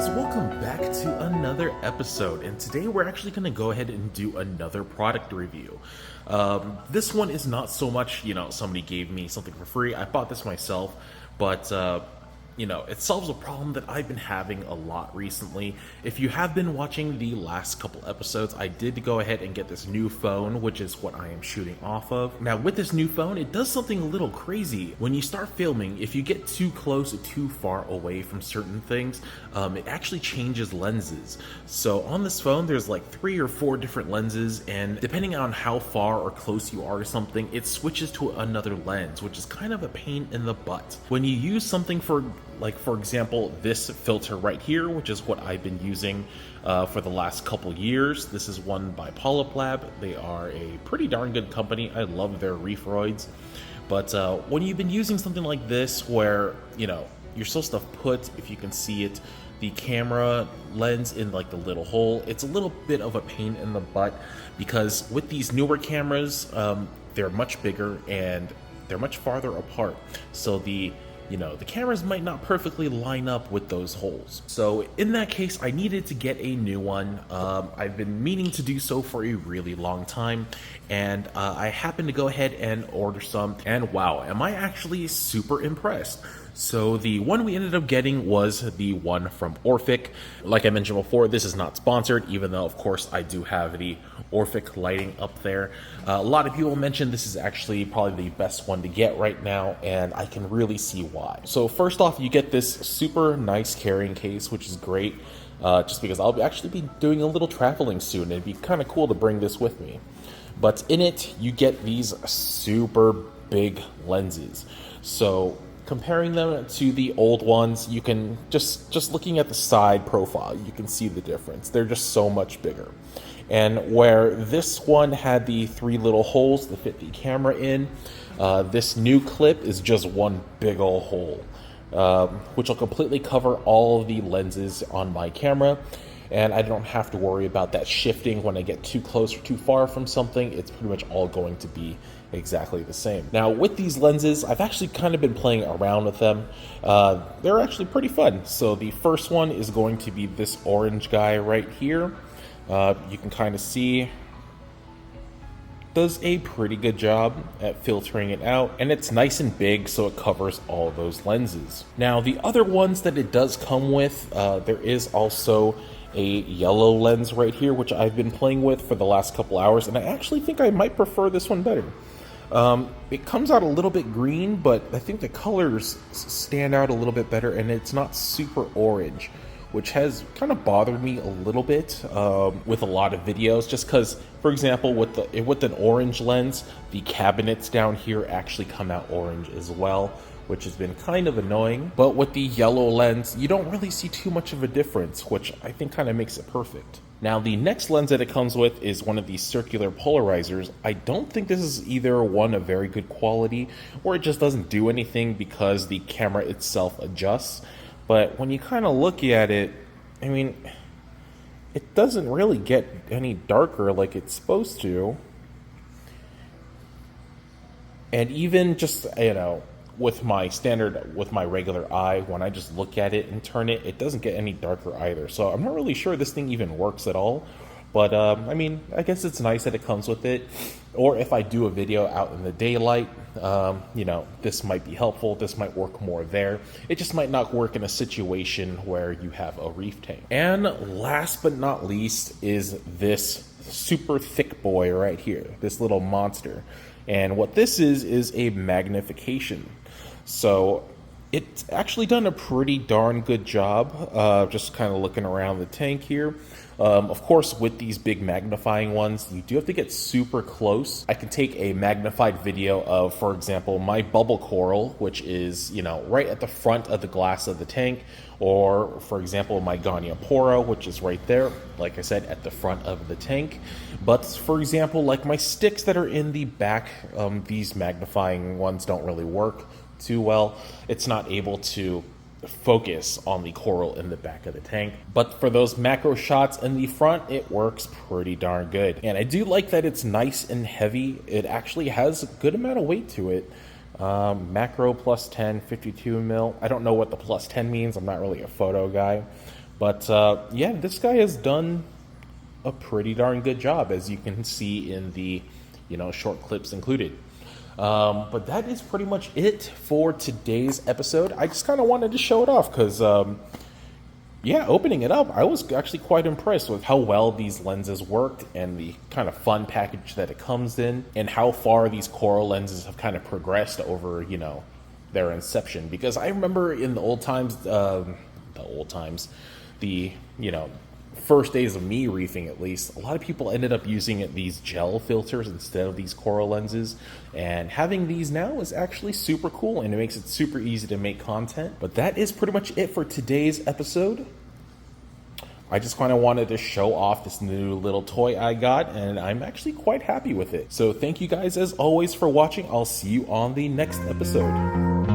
guys, welcome back to another episode, and today we're actually going to go ahead and do another product review. This one is not so much, somebody gave me something for free. I bought this myself, but it solves a problem that I've been having a lot recently. If you have been watching the last couple episodes, I did go ahead and get this new phone, which is what I am shooting off of. Now, with this new phone, it does something a little crazy. When you start filming, if you get too close or too far away from certain things, it actually changes lenses. So on this phone, there's like 3 or 4 different lenses, and depending on how far or close you are to something, it switches to another lens, which is kind of a pain in the butt. When you use something for example, this filter right here, which is what I've been using for the last couple years. This is one by Polyplab. They are a pretty darn good company. I love their Reef roids. But when you've been using something like this where, you're supposed to put, if you can see it, the camera lens in like the little hole, it's a little bit of a pain in the butt because with these newer cameras, they're much bigger and they're much farther apart. So the cameras might not perfectly line up with those holes. So in that case, I needed to get a new one. I've been meaning to do so for a really long time, and I happened to go ahead and order some, and wow, am I actually super impressed. So the one we ended up getting was the one from Orphek. Like I mentioned before, this is not sponsored, even though of course I do have the Orphek lighting up there. A lot of people mentioned this is actually probably the best one to get right now, and I can really see why. So first off, you get this super nice carrying case, which is great, just because I'll actually be doing a little traveling soon. It'd be kind of cool to bring this with me. But in it, you get these super big lenses. So comparing them to the old ones, you can just looking at the side profile, you can see the difference. They're just so much bigger. And where this one had the 3 little holes to fit the camera in, this new clip is just one big old hole, which will completely cover all of the lenses on my camera. And I don't have to worry about that shifting when I get too close or too far from something. It's pretty much all going to be exactly the same. Now, with these lenses, I've actually kind of been playing around with them. They're actually pretty fun. So the first one is going to be this orange guy right here. You can kind of see does a pretty good job at filtering it out, and it's nice and big, so it covers all those lenses. Now, the other ones that it does come with, there is also a yellow lens right here, which I've been playing with for the last couple hours, and I actually think I might prefer this one better. It comes out a little bit green, but I think the colors stand out a little bit better, and it's not super orange, which has kind of bothered me a little bit with a lot of videos, just because, for example, with an orange lens, the cabinets down here actually come out orange as well, which has been kind of annoying. But with the yellow lens, you don't really see too much of a difference, which I think kind of makes it perfect. Now, the next lens that it comes with is one of these circular polarizers. I don't think this is either one of very good quality, or it just doesn't do anything because the camera itself adjusts. But when you kind of look at it, I mean, it doesn't really get any darker like it's supposed to. And even just, with my regular eye, when I just look at it and turn it, it doesn't get any darker either. So I'm not really sure this thing even works at all. But, I guess it's nice that it comes with it. Or if I do a video out in the daylight, this might be helpful. This might work more there. It just might not work in a situation where you have a reef tank. And last but not least is this super thick boy right here, this little monster. And what this is a magnification. So it's actually done a pretty darn good job, just kind of looking around the tank here. Of course, with these big magnifying ones, you do have to get super close. I can take a magnified video of, for example, my bubble coral, which is, right at the front of the glass of the tank, or, for example, my Goniopora, which is right there, like I said, at the front of the tank. But, for example, like my sticks that are in the back, these magnifying ones don't really work too well. It's not able to focus on the coral in the back of the tank. But for those macro shots in the front, it works pretty darn good. And I do like that it's nice and heavy. It actually has a good amount of weight to it. Macro plus 10, 52 mil. I don't know what the plus 10 means. I'm not really a photo guy. But yeah, this guy has done a pretty darn good job, as you can see in the short clips included. But that is pretty much it for today's episode. I just kind of wanted to show it off because yeah, opening it up, I was actually quite impressed with how well these lenses worked and the kind of fun package that it comes in, and how far these Coral lenses have kind of progressed over, their inception. Because I remember in the old times, the first days of me reefing, at least, a lot of people ended up using these gel filters instead of these Coral lenses, and having these now is actually super cool, and it makes it super easy to make content. But that is pretty much it for today's episode. I just kind of wanted to show off this new little toy I got, and I'm actually quite happy with it. So thank you guys as always for watching. I'll see you on the next episode.